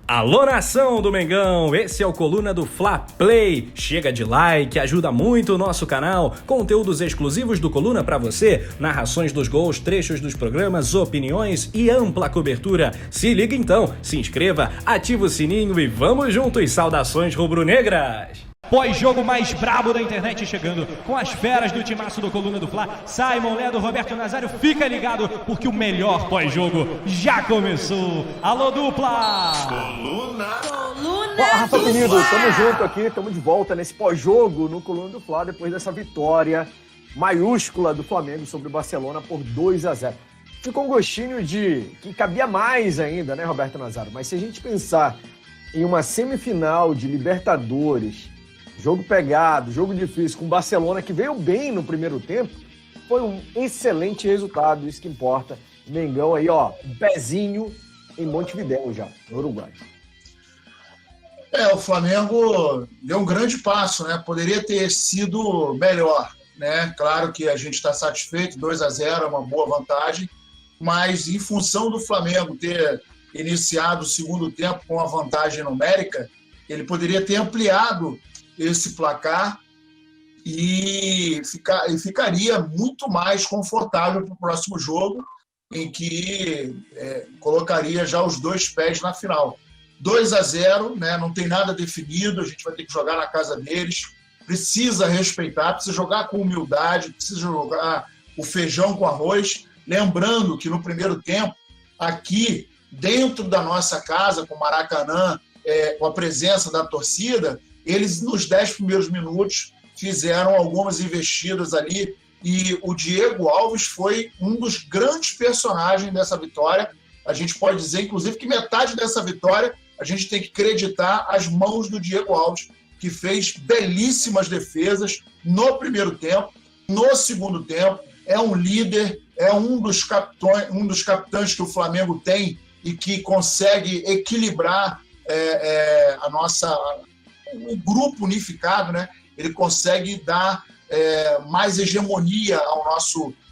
Alô, nação do Mengão, esse é o Coluna do Fla Play. Chega de like, ajuda muito o nosso canal. Conteúdos exclusivos do Coluna pra você, narrações dos gols, trechos dos programas, opiniões e ampla cobertura. Se liga então, se inscreva, ativa o sininho e vamos juntos. Saudações rubro-negras! Pós-jogo mais brabo da internet chegando, com as feras do timaço do Coluna do Fla, Simon Ledo, Roberto Nazário, fica ligado, porque o melhor pós-jogo já começou. Alô, dupla! Fala, Rafa querido, tamo junto aqui, tamo de volta nesse pós-jogo no Coluna do Fla, depois dessa vitória maiúscula do Flamengo sobre o Barcelona por 2-0. Ficou um gostinho de que cabia mais ainda, né, Roberto Nazário? Mas se a gente pensar em uma semifinal de Libertadores, jogo pegado, jogo difícil, com o Barcelona que veio bem no primeiro tempo, foi um excelente resultado, isso que importa. Mengão aí, ó, um pezinho em Montevidéu já, no Uruguai. O Flamengo deu um grande passo, né? Poderia ter sido melhor, né? Claro que a gente está satisfeito, 2-0 é uma boa vantagem, mas em função do Flamengo ter iniciado o segundo tempo com a vantagem numérica, ele poderia ter ampliado esse placar e ficaria muito mais confortável para o próximo jogo, em que colocaria já os dois pés na final. 2-0, né? Não tem nada definido, a gente vai ter que jogar na casa deles, precisa respeitar, precisa jogar com humildade, precisa jogar o feijão com arroz, lembrando que no primeiro tempo, aqui dentro da nossa casa, com o Maracanã, com a presença da torcida, eles, nos 10 primeiros minutos, fizeram algumas investidas ali e o Diego Alves foi um dos grandes personagens dessa vitória. A gente pode dizer, inclusive, que metade dessa vitória a gente tem que creditar as mãos do Diego Alves, que fez belíssimas defesas no primeiro tempo, no segundo tempo. É um líder, é um dos capitães que o Flamengo tem e que consegue equilibrar o grupo unificado, né? Ele consegue dar mais hegemonia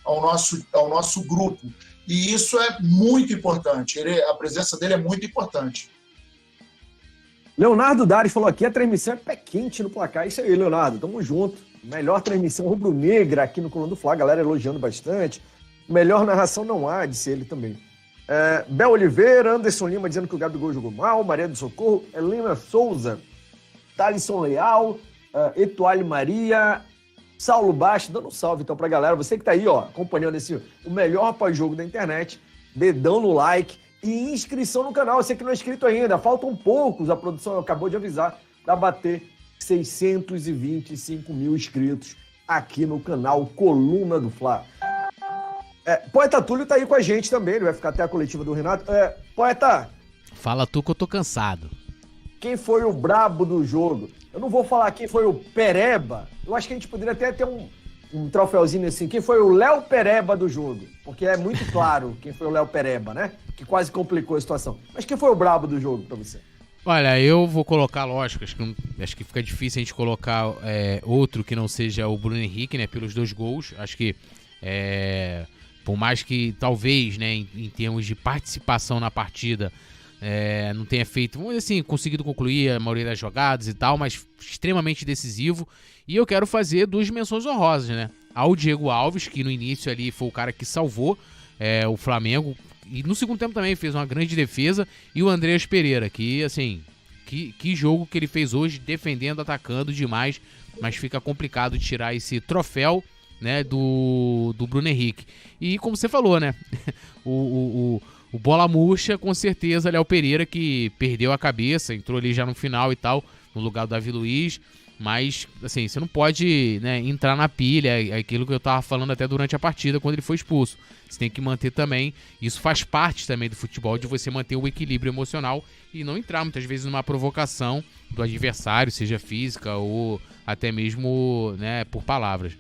ao nosso grupo. E isso é muito importante. A presença dele é muito importante. Leonardo Dares falou aqui, a transmissão é pé quente no placar. Isso aí, Leonardo, tamo junto. Melhor transmissão rubro-negra aqui no Coluna do Fla, a galera elogiando bastante. Melhor narração não há, disse ele também. Bel Oliveira, Anderson Lima dizendo que o Gabigol jogou mal, Maria do Socorro, Helena Souza, Thalisson Leal, Etuale Maria, Saulo Baixo, dando um salve então pra galera. Você que tá aí, ó, acompanhando o melhor pós-jogo da internet, dedão no like e inscrição no canal. Você que não é inscrito ainda, faltam poucos, a produção acabou de avisar, para bater 625 mil inscritos aqui no canal Coluna do Fla. Poeta Túlio tá aí com a gente também, ele vai ficar até a coletiva do Renato. Poeta! Fala tu que eu tô cansado. Quem foi o brabo do jogo? Eu não vou falar quem foi o Pereba. Eu acho que a gente poderia até ter um troféuzinho assim. Quem foi o Léo Pereba do jogo? Porque é muito claro quem foi o Léo Pereba, né? Que quase complicou a situação. Mas quem foi o brabo do jogo pra você? Olha, eu vou colocar, lógico, acho que fica difícil a gente colocar outro que não seja o Bruno Henrique, né? Pelos 2 gols. Acho que, por mais que talvez, né, em termos de participação na partida, não tenha feito, vamos dizer assim, conseguido concluir a maioria das jogadas e tal, mas extremamente decisivo. E eu quero fazer 2 menções honrosas, né? Ao Diego Alves, que no início ali foi o cara que salvou o Flamengo, e no segundo tempo também fez uma grande defesa, e o Andreas Pereira, que assim, que jogo que ele fez hoje, defendendo, atacando demais, mas fica complicado tirar esse troféu, né, do Bruno Henrique. E como você falou, né, o bola murcha, com certeza, Léo Pereira, que perdeu a cabeça, entrou ali já no final e tal, no lugar do Davi Luiz, mas, assim, você não pode, né, entrar na pilha, é aquilo que eu tava falando até durante a partida, quando ele foi expulso. Você tem que manter também, isso faz parte também do futebol, de você manter o equilíbrio emocional e não entrar, muitas vezes, numa provocação do adversário, seja física ou até mesmo, né, por palavras.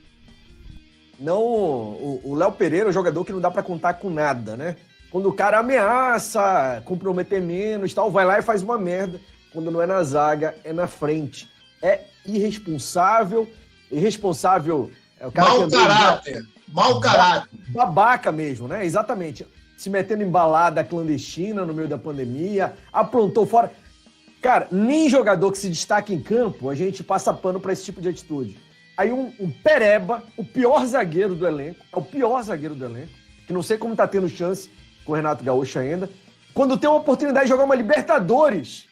Não, o Léo Pereira é um jogador que não dá pra contar com nada, né? Quando o cara ameaça comprometer menos, tal, vai lá e faz uma merda. Quando não é na zaga, é na frente. É irresponsável. É o cara mau caráter. Babaca mesmo, né? Exatamente. Se metendo em balada clandestina no meio da pandemia, aprontou fora. Cara, nem jogador que se destaca em campo, a gente passa pano pra esse tipo de atitude. Aí um Pereba, o pior zagueiro do elenco, que não sei como tá tendo chance com o Renato Gaúcho ainda, quando tem uma oportunidade de jogar uma Libertadores,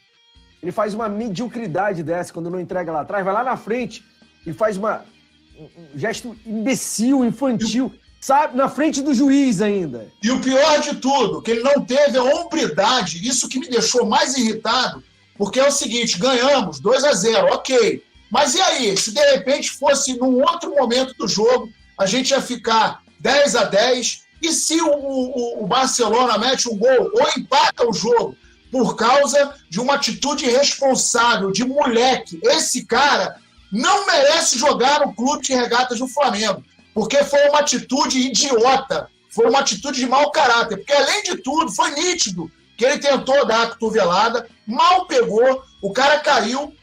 ele faz uma mediocridade dessa, quando não entrega lá atrás, vai lá na frente e faz um gesto imbecil, infantil, sabe? Na frente do juiz ainda. E o pior de tudo, que ele não teve a hombridade, isso que me deixou mais irritado, porque é o seguinte, ganhamos 2-0, ok. Mas e aí, se de repente fosse num outro momento do jogo, a gente ia ficar 10-10, e se o Barcelona mete um gol ou empata o jogo por causa de uma atitude irresponsável, de moleque, esse cara não merece jogar no clube de regatas do Flamengo, porque foi uma atitude idiota, foi uma atitude de mau caráter, porque além de tudo, foi nítido que ele tentou dar a cotovelada, mal pegou, o cara caiu.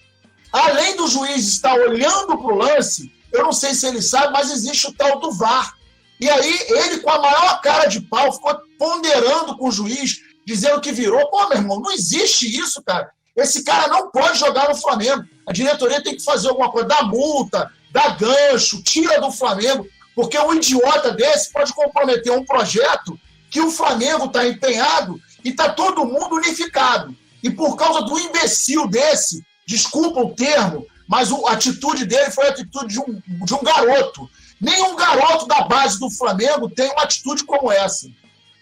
Além do juiz estar olhando para o lance, eu não sei se ele sabe, mas existe o tal do VAR. E aí, ele, com a maior cara de pau, ficou ponderando com o juiz, dizendo que virou. Pô, meu irmão, não existe isso, cara. Esse cara não pode jogar no Flamengo. A diretoria tem que fazer alguma coisa, dá multa, dá gancho, tira do Flamengo, porque um idiota desse pode comprometer um projeto que o Flamengo está empenhado e está todo mundo unificado. E por causa do imbecil desse, desculpa o termo, mas a atitude dele foi a atitude de um garoto. Nenhum garoto da base do Flamengo tem uma atitude como essa.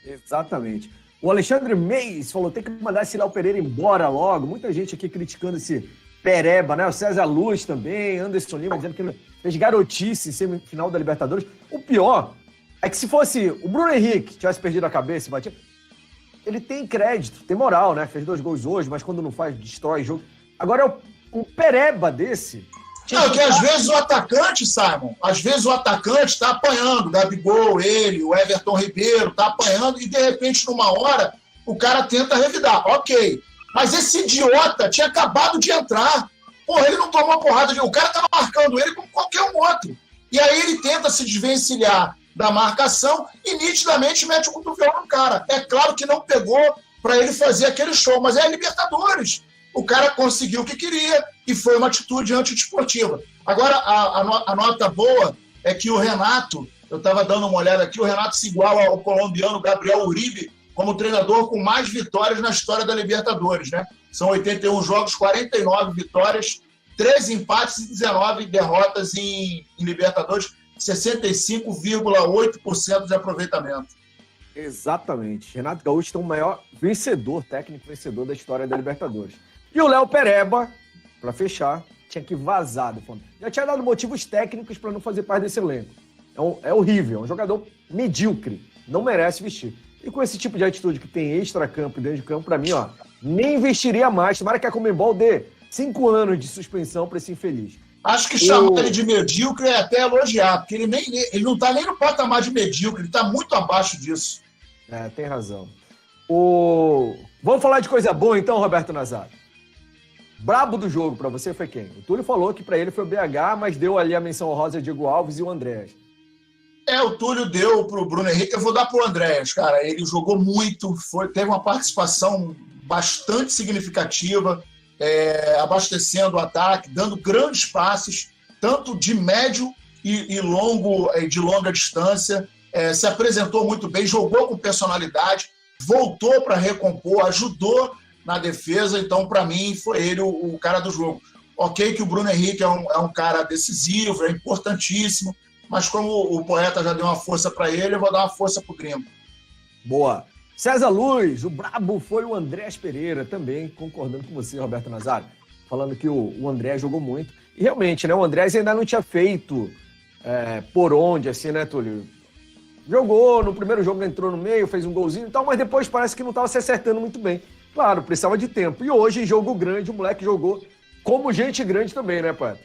Exatamente. O Alexandre Meis falou, tem que mandar esse Léo Pereira embora logo. Muita gente aqui criticando esse Pereba, né? O César Luz também, Anderson Lima, dizendo que ele fez garotice em semifinal da Libertadores. O pior é que se fosse o Bruno Henrique tivesse perdido a cabeça e batido, ele tem crédito, tem moral, né? Fez 2 gols hoje, mas quando não faz, destrói o jogo. Agora, um Pereba desse... Não, que às vezes o atacante, Simon, tá apanhando, Gabigol, ele, o Everton Ribeiro, tá apanhando, e de repente, numa hora, o cara tenta revidar. Ok. Mas esse idiota tinha acabado de entrar. Porra, ele não tomou porrada de... O cara tava marcando ele como qualquer um outro. E aí ele tenta se desvencilhar da marcação e nitidamente mete o cotovelo no cara. É claro que não pegou para ele fazer aquele show, mas é a Libertadores. O cara conseguiu o que queria e foi uma atitude antidesportiva. Agora, a nota boa é que o Renato, eu estava dando uma olhada aqui, o Renato se iguala ao colombiano Gabriel Uribe como treinador com mais vitórias na história da Libertadores, né? São 81 jogos, 49 vitórias, 13 empates e 19 derrotas em Libertadores, 65,8% de aproveitamento. Exatamente. Renato Gaúcho é o maior técnico vencedor da história da Libertadores. E o Léo Pereba, para fechar, tinha que vazar do fundo. Já tinha dado motivos técnicos para não fazer parte desse elenco. É horrível, é um jogador medíocre, não merece vestir. E com esse tipo de atitude que tem extra-campo e dentro de campo, para mim, nem investiria mais. Tomara que a Conmebol dê 5 anos de suspensão para esse infeliz. Acho que chamar ele de medíocre é até elogiar, porque ele não está nem no patamar de medíocre, ele está muito abaixo disso. Tem razão. Vamos falar de coisa boa então, Roberto Nazário. Brabo do jogo para você foi quem? O Túlio falou que para ele foi o BH, mas deu ali a menção honrosa a Diego Alves e o Andréas. O Túlio deu pro Bruno Henrique, eu vou dar pro Andréas, cara. Ele jogou muito, teve uma participação bastante significativa, abastecendo o ataque, dando grandes passes, tanto de médio e longo, de longa distância. Se apresentou muito bem, jogou com personalidade, voltou para recompor, ajudou na defesa, então para mim foi ele o cara do jogo. Ok que o Bruno Henrique é um cara decisivo, é importantíssimo, mas como o poeta já deu uma força para ele, eu vou dar uma força pro Gringo. Boa. César Luz, o brabo foi o Andréas Pereira, também concordando com você, Roberto Nazário, falando que o Andréas jogou muito. E realmente, né, o Andréas ainda não tinha feito por onde, assim, né, Túlio? Jogou, no primeiro jogo entrou no meio, fez um golzinho e tal, mas depois parece que não estava se acertando muito bem. Claro, precisava de tempo. E hoje, em jogo grande, o moleque jogou como gente grande também, né, pai?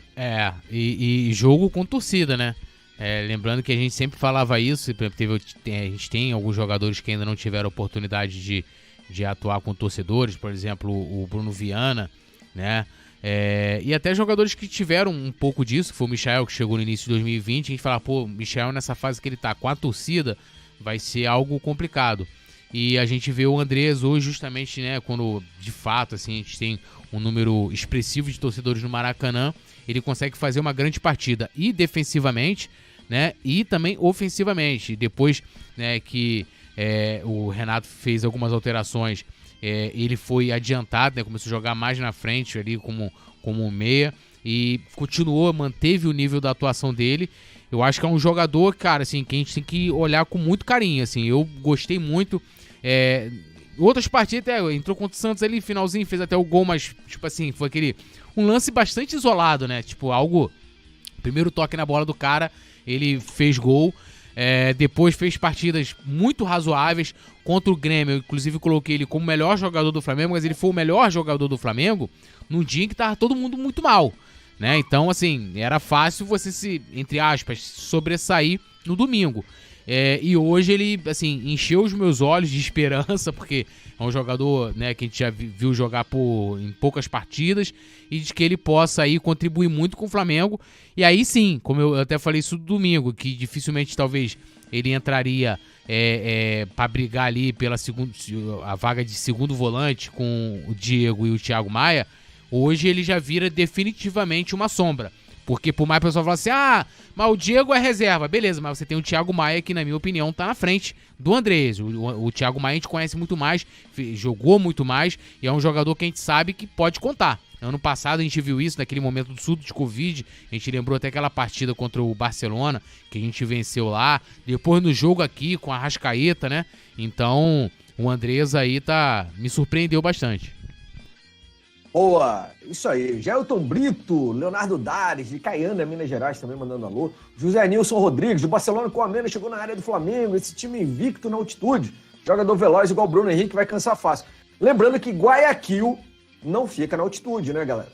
E jogo com torcida, né? Lembrando que a gente sempre falava isso, a gente tem alguns jogadores que ainda não tiveram oportunidade de atuar com torcedores, por exemplo, o Bruno Viana, né? E até jogadores que tiveram um pouco disso, que foi o Michael, que chegou no início de 2020, a gente fala, o Michael nessa fase que ele tá com a torcida vai ser algo complicado. E a gente vê o Andrés hoje justamente, né, quando de fato assim, a gente tem um número expressivo de torcedores no Maracanã, ele consegue fazer uma grande partida e defensivamente, né, e também ofensivamente. Depois, né, que o Renato fez algumas alterações, ele foi adiantado, né, começou a jogar mais na frente ali como um meia e continuou, manteve o nível da atuação dele. Eu acho que é um jogador, cara, assim, que a gente tem que olhar com muito carinho, assim. Eu gostei muito. Outras partidas, entrou contra o Santos ali, finalzinho, fez até o gol, mas, tipo assim, foi um lance bastante isolado, né? Tipo, primeiro toque na bola do cara, ele fez gol. Depois fez partidas muito razoáveis contra o Grêmio. Eu, inclusive, coloquei ele como melhor jogador do Flamengo, mas ele foi o melhor jogador do Flamengo num dia em que tava todo mundo muito mal, né? Então, assim, era fácil você se, entre aspas, sobressair no domingo. E hoje ele, assim, encheu os meus olhos de esperança, porque é um jogador, né, que a gente já viu jogar em poucas partidas, e de que ele possa aí contribuir muito com o Flamengo. E aí sim, como eu até falei isso no domingo, que dificilmente talvez ele entraria para brigar ali pela a vaga de segundo volante com o Diego e o Thiago Maia. Hoje ele já vira definitivamente uma sombra. Porque por mais que o pessoal fala assim, mas o Diego é reserva. Beleza, mas você tem o Thiago Maia que, na minha opinião, tá na frente do Andrés. O Thiago Maia a gente conhece muito mais, jogou muito mais e é um jogador que a gente sabe que pode contar. Ano passado a gente viu isso naquele momento do surto de Covid. A gente lembrou até aquela partida contra o Barcelona, que a gente venceu lá. Depois no jogo aqui com a Arrascaeta, né? Então o Andrés aí me surpreendeu bastante. Boa, isso aí. Gelton Brito, Leonardo Dares, de Caiana, Minas Gerais, também mandando alô. José Nilson Rodrigues, do Barcelona com a Mena, chegou na área do Flamengo. Esse time invicto na altitude. Jogador veloz igual o Bruno Henrique, vai cansar fácil. Lembrando que Guayaquil não fica na altitude, né, galera?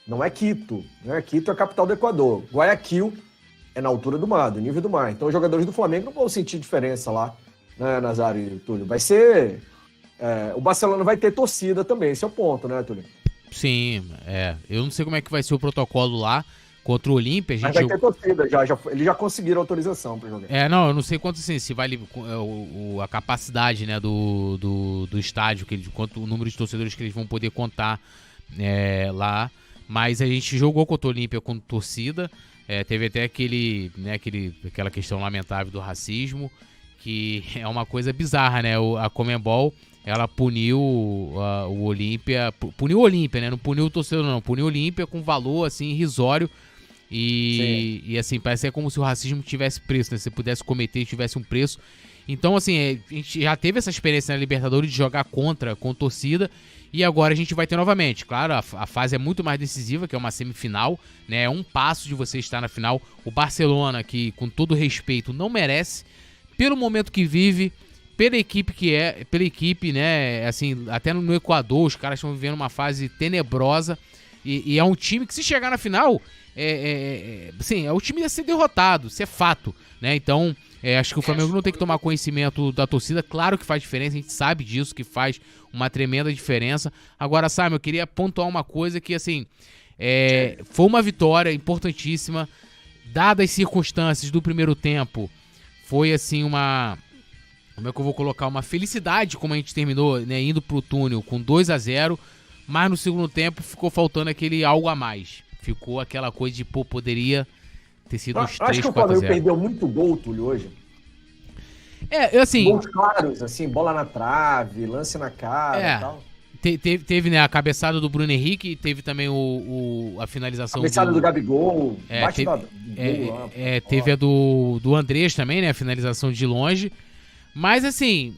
Não é Quito, né? Quito é a capital do Equador. Guayaquil é na altura do mar, do nível do mar. Então os jogadores do Flamengo não vão sentir diferença lá, né, Nazário e Túlio? Vai ser... o Barcelona vai ter torcida também, esse é o ponto, né, Túlio? Sim, eu não sei como é que vai ser o protocolo lá contra o Olímpia. Mas vai ter torcida, eles já conseguiram autorização para jogar. Não, eu não sei quanto assim, se vale a capacidade, né, do estádio, quanto o número de torcedores que eles vão poder contar lá. Mas a gente jogou contra o Olímpia com torcida. Teve até aquela questão lamentável do racismo, que é uma coisa bizarra, né? A Conmebol, ela puniu o Olímpia, né? Não puniu o torcedor, não. Puniu o Olímpia com valor, assim, irrisório. E assim, parece como se o racismo tivesse preço, né? Se pudesse cometer e tivesse um preço. Então, assim, a gente já teve essa experiência na Libertadores de jogar com torcida. E agora a gente vai ter novamente. Claro, a fase é muito mais decisiva, que é uma semifinal, né? É um passo de você estar na final. O Barcelona, que com todo respeito, não merece, pelo momento que vive, pela equipe, né, assim, até no Equador, os caras estão vivendo uma fase tenebrosa, e é um time que, se chegar na final, assim, é o time a ser derrotado, isso é fato, né, então, acho que o Flamengo não tem que tomar conhecimento da torcida, claro que faz diferença, a gente sabe disso, que faz uma tremenda diferença. Agora, Simon, eu queria pontuar uma coisa que, assim, foi uma vitória importantíssima, dadas as circunstâncias do primeiro tempo, foi, assim, como é que eu vou colocar? Uma felicidade, como a gente terminou, né, indo pro túnel com 2-0, mas no segundo tempo ficou faltando aquele algo a mais. Ficou aquela coisa de, poderia ter sido uns 3-4-0. Acho que o Flamengo perdeu muito gol, Túlio, hoje. Assim... Gols claros, assim, bola na trave, lance na cara e tal. Teve, né, a cabeçada do Bruno Henrique, teve também a finalização cabeçada do Gabigol, teve a do Andrés também, né, a finalização de longe. Mas, assim,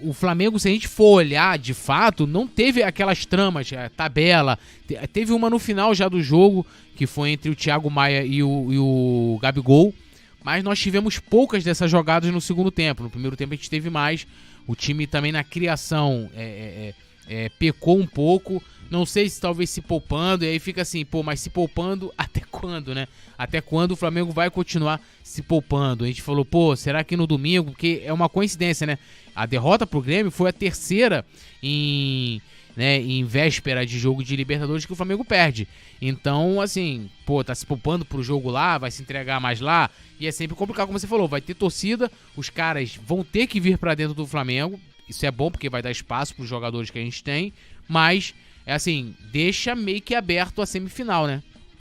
o Flamengo, se a gente for olhar, de fato, não teve aquelas tramas, tabela. Teve uma no final já do jogo, que foi entre o Thiago Maia e o Gabigol. Mas nós tivemos poucas dessas jogadas no segundo tempo. No primeiro tempo a gente teve mais. O time também na criação pecou um pouco. Não sei se talvez se poupando. E aí fica assim, mas se poupando até quando, né? Até quando o Flamengo vai continuar se poupando? A gente falou, será que no domingo? Porque é uma coincidência, né? A derrota pro Grêmio foi a terceira em véspera de jogo de Libertadores que o Flamengo perde. Então, assim, tá se poupando pro jogo lá, vai se entregar mais lá, e é sempre complicado, como você falou, vai ter torcida, os caras vão ter que vir pra dentro do Flamengo, isso é bom porque vai dar espaço para os jogadores que a gente tem, mas, é assim, deixa meio que aberto a semifinal, né?